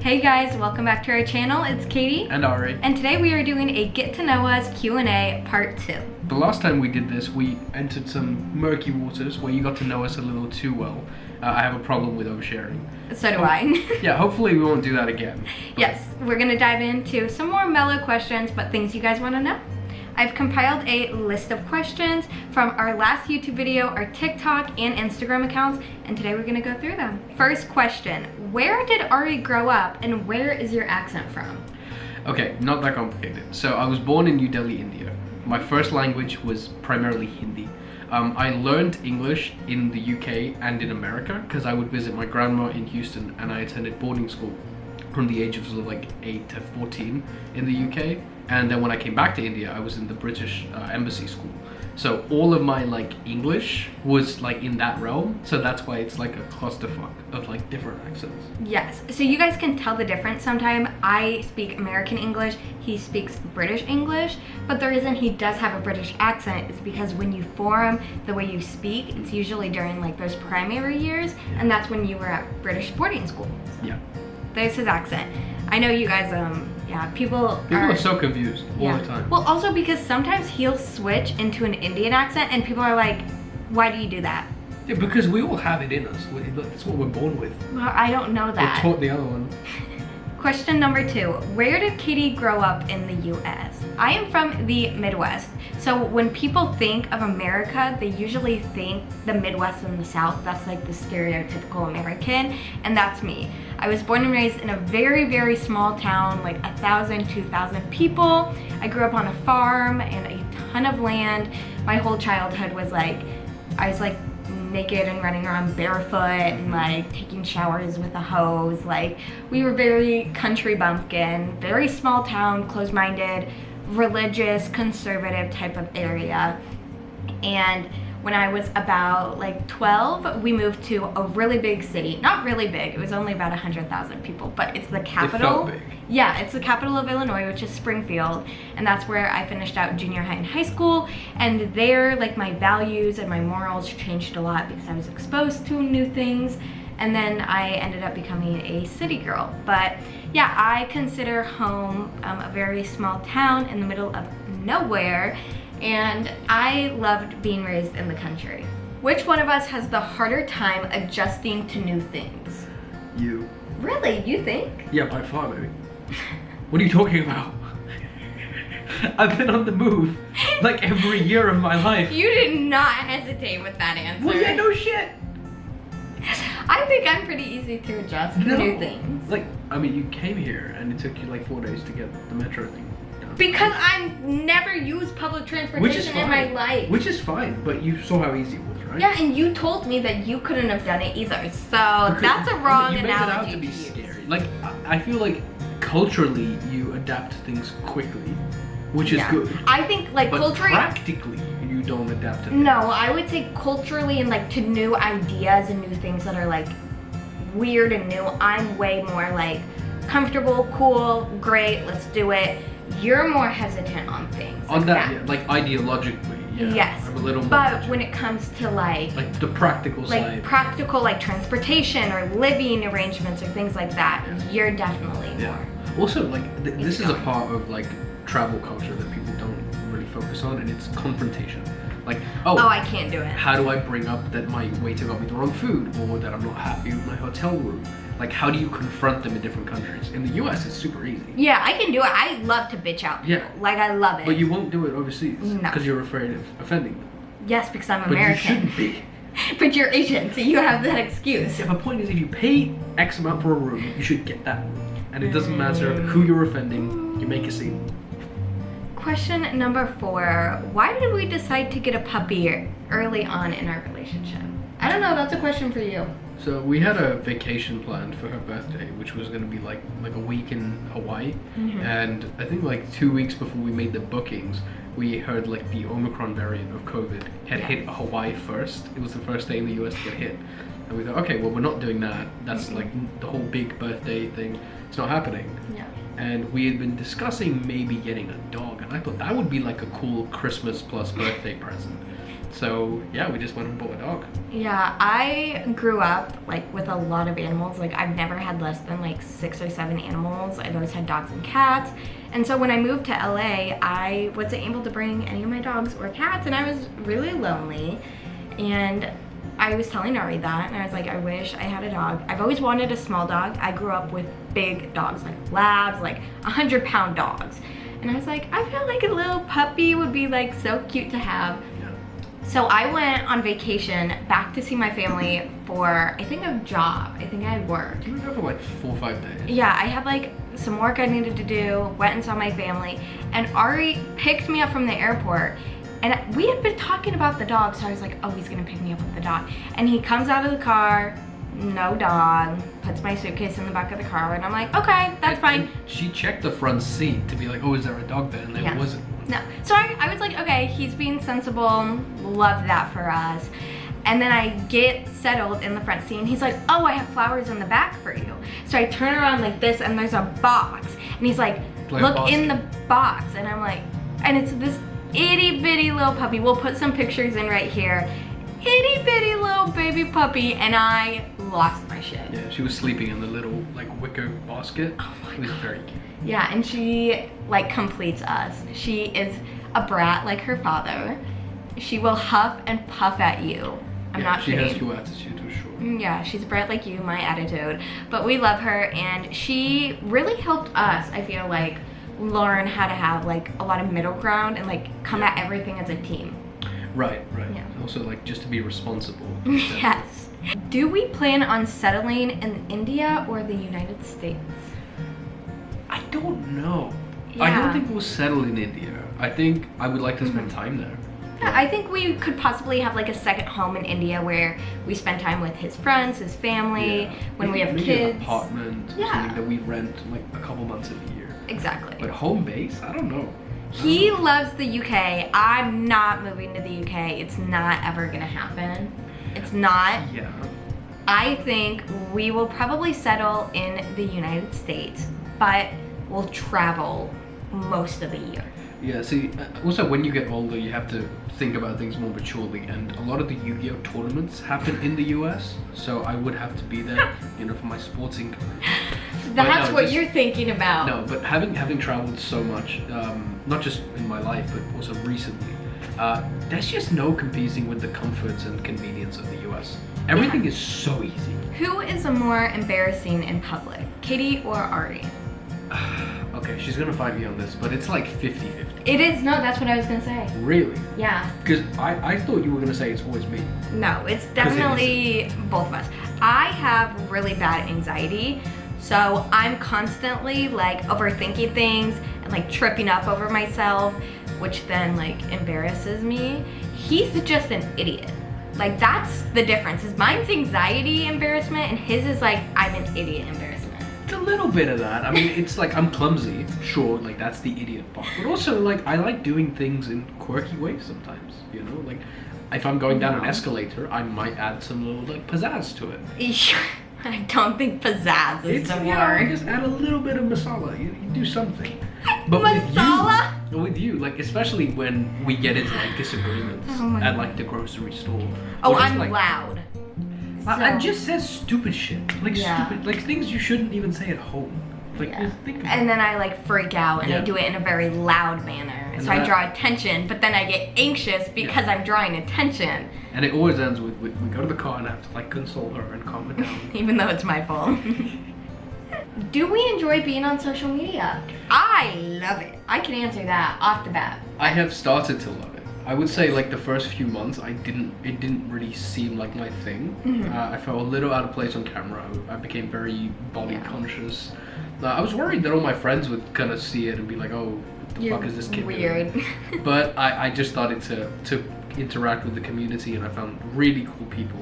Hey guys, welcome back to our channel. It's Katie. And Ari. And today we are doing a Get to Know Us Q&A part 2. The last time we did this, we entered some murky waters where you got to know us a little too well. I have a problem with oversharing. So do I. Yeah, hopefully we won't do that again. Yes, we're going to dive into some more mellow questions, but things you guys want to know. I've compiled a list of questions from our last YouTube video, our TikTok and Instagram accounts, and today we're going to go through them. First question, where did Ari grow up and where is your accent from? Okay, not that complicated. So I was born in New Delhi, India. My first language was primarily Hindi. I learned English in the UK and in America because I would visit my grandma in Houston and I attended boarding school from the age of sort of like 8 to 14 in the UK. And then when I came back to India, I was in the British embassy school. So all of my like English was like in that realm. So that's why it's like a clusterfuck of like different accents. Yes, so you guys can tell the difference sometime. I speak American English, he speaks British English, but the reason he does have a British accent is because when you form the way you speak, it's usually during like those primary years, and that's when you were at British boarding school. So Yeah. There's his accent. I know you guys, people are so confused all the time. Well, also because sometimes he'll switch into an Indian accent and people are like, why do you do that? Yeah, because we all have it in us. That's what we're born with. Well, I don't know that. We're taught the other one. Question number 2, where did Katie grow up in the US? I am from the Midwest. So when people think of America, they usually think the Midwest and the South. That's like the stereotypical American, and that's me. I was born and raised in a very, very small town, like 1,000, 2,000 people. I grew up on a farm and a ton of land. My whole childhood was like, I was like naked and running around barefoot and like taking showers with a hose. Like, we were very country bumpkin, very small town, closed-minded, religious, conservative type of area. And when I was about like 12, we moved to a really big city. Not really big, it was only about 100,000 people, but it's the capital. It felt big. Yeah, it's the capital of Illinois, which is Springfield, and that's where I finished out junior high and high school. And there, like, my values and my morals changed a lot because I was exposed to new things, and then I ended up becoming a city girl. But yeah, I consider home a very small town in the middle of nowhere, and I loved being raised in the country. Which one of us has the harder time adjusting to new things? You. Really? You think? Yeah, by far, baby. What are you talking about? I've been on the move like every year of my life. You did not hesitate with that answer. Well, yeah, no shit. I think I'm pretty easy to adjust to new things. Like, I mean, you came here and it took you like 4 days to get the metro thing done. Because I've never used public transportation in my life. Which is fine, but you saw how easy it was, right? Yeah, and you told me that you couldn't have done it either. So that's a wrong you made analogy. it out to be scary. Like, I feel like culturally you adapt to things quickly, which is good. I think like but culturally, practically you don't adapt to things. No, I would say culturally and like to new ideas and new things that are like weird and new, I'm way more like comfortable, cool, great, let's do it. You're more hesitant on things. On that, yeah, like ideologically, yeah. Yes. I'm a little more. But when it comes to like the practical side. Like practical, like transportation or living arrangements or things like that, you're definitely more. Also, like this is a part of like travel culture that people don't really focus on, and it's confrontation. Like, oh, I can't do it. How do I bring up that my waiter got me the wrong food, or that I'm not happy with my hotel room? Like, how do you confront them in different countries? In the US, it's super easy. Yeah, I can do it. I love to bitch out people. Yeah. Like, I love it. But you won't do it overseas. No. Because you're afraid of offending them. Yes, because I'm But American. you shouldn't be. But you're Asian, so you have that excuse. Yeah, my point is, if you pay X amount for a room, you should get that room. And it doesn't matter who you're offending, you make a scene. Question number 4. Why did we decide to get a puppy early on in our relationship? I don't know, that's a question for you. So we had a vacation planned for her birthday, which was going to be like a week in Hawaii. And I think like 2 weeks before we made the bookings, we heard like the Omicron variant of COVID had hit Hawaii first. It was the first day in the US to get hit. And we thought, okay, well, we're not doing that. That's like the whole big birthday thing. It's not happening. Yeah. And we had been discussing maybe getting a dog. And I thought that would be like a cool Christmas plus birthday present. So yeah, we just went and bought a dog. Yeah, I grew up like with a lot of animals. Like I've never had less than like 6 or 7 animals. I've always had dogs and cats. And so when I moved to LA, I wasn't able to bring any of my dogs or cats, and I was really lonely. And I was telling Ari that, and I was like, I wish I had a dog. I've always wanted a small dog. I grew up with big dogs, like labs, like 100-pound dogs. And I was like, I feel like a little puppy would be like so cute to have. So I went on vacation back to see my family for, I think, a job. I think I had work. You were there for like 4 or 5 days. Yeah, I had like some work I needed to do, went and saw my family, and Ari picked me up from the airport. And we had been talking about the dog, so I was like, oh, he's gonna pick me up with the dog. And he comes out of the car, no dog, puts my suitcase in the back of the car, and I'm like, okay, that's fine. And she checked the front seat to be like, oh, is there a dog there? And there wasn't. No. So I was like, okay, he's being sensible, love that for us. And then I get settled in the front seat, and he's like, oh, I have flowers in the back for you. So I turn around like this, and there's a box. And he's like, look in the box. And I'm like, and it's this itty bitty little puppy. We'll put some pictures in right here. Itty bitty little baby puppy, and I lost my shit. Yeah, she was sleeping in the little like wicker basket. Oh my It was God. very cute. Yeah, and she like completes us. She is a brat like her father. She will huff and puff at you. I'm not she kidding. has your attitude for sure. Yeah, she's a brat like you, my attitude. But we love her, and she really helped us, I feel like, learn how to have like a lot of middle ground and like come at everything as a team. Right. Yeah. Also, like, just to be responsible. Yes. Do we plan on settling in India or the United States? I don't know. Yeah. I don't think we'll settle in India. I think I would like to spend time there. Yeah, I think we could possibly have like a second home in India where we spend time with his friends, his family, when we have maybe kids. An apartment, or Yeah. something that we rent like a couple months of the year. Exactly. But home base, I don't know. He loves the UK. I'm not moving to the UK. It's not ever gonna happen. It's not. Yeah. I think we will probably settle in the United States, but we'll travel most of the year. Yeah, see, also when you get older, you have to think about things more maturely, and a lot of the Yu-Gi-Oh tournaments happen in the US, so I would have to be there, for my sporting career. That's no, what just- you're thinking about. No, but having traveled so much, not just in my life, but also recently, there's just no competing with the comforts and convenience of the US. Everything is so easy. Who is more embarrassing in public, Katie or Ari? Okay, she's gonna fight me on this, but it's like 50-50. It is, no, that's what I was gonna say. Really? Yeah. Because I thought you were gonna say it's always me. No, it's definitely both of us. I have really bad anxiety, so I'm constantly like overthinking things and like tripping up over myself, which then like embarrasses me. He's just an idiot. Like that's the difference. Is mine's anxiety embarrassment and his is like I'm an idiot embarrassment. It's a little bit of that. I mean, it's like I'm clumsy, sure, like that's the idiot part. But also, like, I like doing things in quirky ways sometimes, Like, if I'm going down an escalator, I might add some little, like, pizzazz to it. I don't think pizzazz is the word. Just add a little bit of masala. You do something. Masala? With you, like, especially when we get into, like, disagreements Oh my at, like, the grocery store. Oh, Or just, I'm like, loud. I just says stupid shit. Like, Yeah. stupid, like, things you shouldn't even say at home. Like, Yeah. just think about And then I like freak out and I Yeah. do it in a very loud manner. And So I that- draw attention, but then I get anxious because I'm drawing attention, And it always ends with we go to the car and I have to like console her and calm her down. even though it's my fault. Do we enjoy being on social media? I love it. I can answer that off the bat. I have started to love it. I would say like the first few months it didn't really seem like my thing. I felt a little out of place on camera. I became very body conscious. I was worried that all my friends would kind of see it and be like, oh, what the fuck is this kid weird. doing? But I just started to interact with the community and I found really cool people.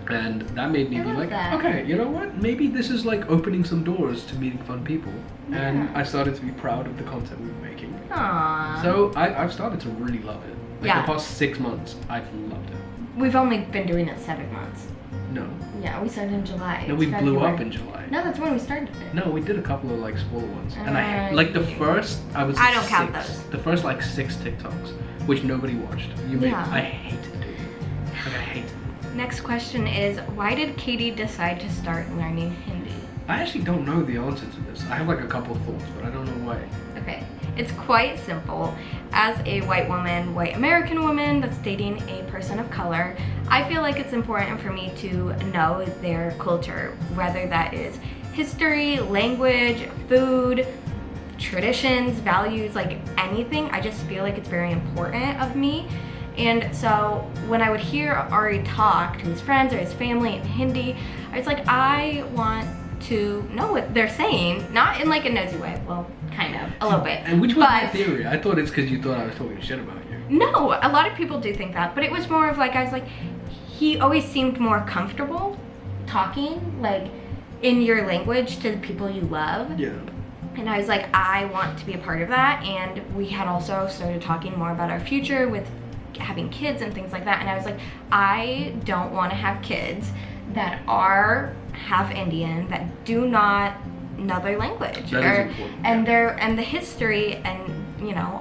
And that made me I be love like, that. okay, you know what? Maybe this is like opening some doors to meeting fun people. And I started to be proud of the content we were making. Aww. So I've started to really love it. Like Yeah. the past 6 months, I've loved it. We've only been doing it 7 months. No. Yeah, we started in July. No, It's we blew February. up in July. No, that's when we started it. No, we did a couple of like smaller ones. And I Uh, like the first, I was I don't count six. those. The first like 6 TikToks, which nobody watched. Yeah. I hated Next question is, why did Katie decide to start learning Hindi? I actually don't know the answer to this. I have like a couple of thoughts, but I don't know why. Okay, it's quite simple. As a white woman, white American woman that's dating a person of color, I feel like it's important for me to know their culture, whether that is history, language, food, traditions, values, like anything. I just feel like it's very important of me. And so when I would hear Ari talk to his friends or his family in Hindi, I was like, I want to know what they're saying, not in like a nosy way, well, kind of, a little bit. And which was my theory? I thought it's because you thought I was talking shit about you. No, a lot of people do think that, but it was more of like, I was like, he always seemed more comfortable talking like in your language to the people you love. Yeah. And I was like, I want to be a part of that. And we had also started talking more about our future with having kids and things like that. And I was like, I don't want to have kids that are half Indian, that do not know their language, that is important. and the history and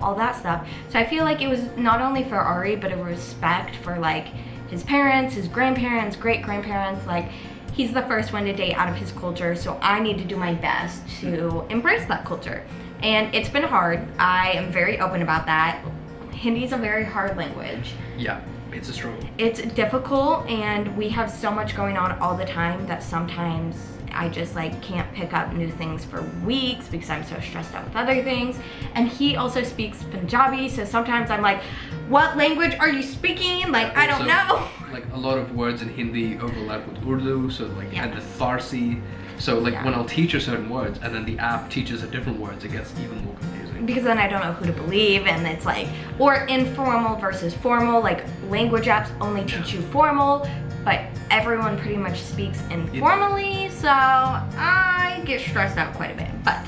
all that stuff. So I feel like it was not only for Ari, but a respect for like his parents, his grandparents, great grandparents. Like, he's the first one to date out of his culture, so I need to do my best to embrace that culture. And it's been hard. I am very open about that. Hindi is a very hard language. Yeah, it's a struggle. It's difficult, and we have so much going on all the time that sometimes I just like can't pick up new things for weeks because I'm so stressed out with other things. And he also speaks Punjabi, so sometimes I'm like, what language are you speaking? Like, I don't know. Like, a lot of words in Hindi overlap with Urdu, so like, and the Farsi. So like, when I'll teach her certain words and then the app teaches her different words, it gets even more confusing. Because then I don't know who to believe, and it's like, or informal versus formal, like language apps only teach you formal, but everyone pretty much speaks informally, so I get stressed out quite a bit. But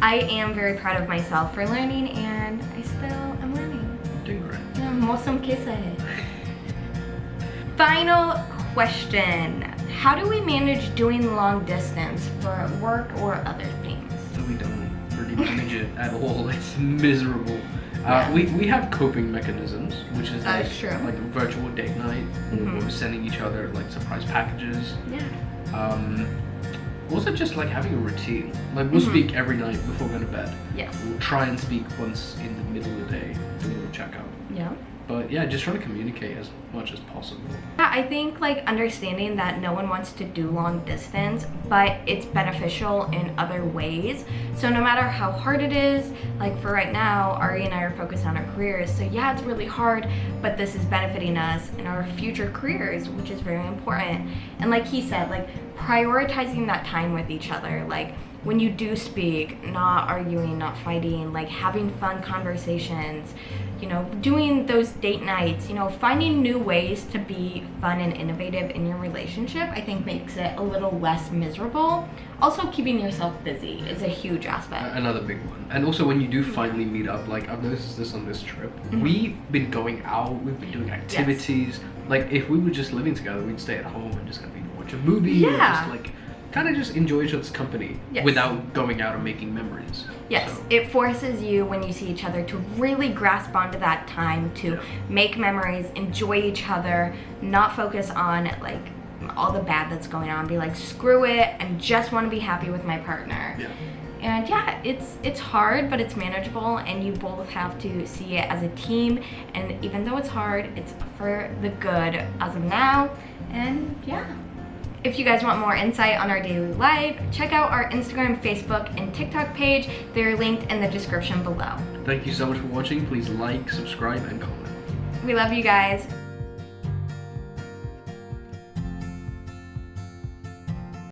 I am very proud of myself for learning, and I still am learning. Doing great. Mosam kaisa hai? Final question. How do we manage doing long distance for work or other things? So we don't really manage it at all. It's miserable. Yeah. We have coping mechanisms, which is That's true. like a virtual date night. We're sending each other like surprise packages. Yeah. Also just like having a routine. Like, we'll speak every night before going to bed. Yes. We'll try and speak once in the middle of the day, do a little checkup. Yeah. But yeah, just trying to communicate as much as possible. Yeah, I think like understanding that no one wants to do long distance, but it's beneficial in other ways. So no matter how hard it is, like for right now, Ari and I are focused on our careers. So yeah, it's really hard, but this is benefiting us in our future careers, which is very important. And like he said, like prioritizing that time with each other, like when you do speak, not arguing, not fighting, like having fun conversations, doing those date nights, finding new ways to be fun and innovative in your relationship, I think makes it a little less miserable. Also, keeping yourself busy is a huge aspect. Another big one. And also when you do finally meet up, like I've noticed this on this trip, we've been going out, we've been doing activities. Like, if we were just living together, we'd stay at home and just maybe watch a movie or just like kind of just enjoy each other's company without going out and making memories. Yes, so it forces you, when you see each other, to really grasp onto that time to make memories, enjoy each other, not focus on like all the bad that's going on, be like, screw it, and just want to be happy with my partner. Yeah. And yeah, it's hard, but it's manageable, and you both have to see it as a team, and even though it's hard, it's for the good as of now. And yeah. If you guys want more insight on our daily life, check out our Instagram, Facebook, and TikTok page. They're linked in the description below. Thank you so much for watching. Please like, subscribe, and comment. We love you guys.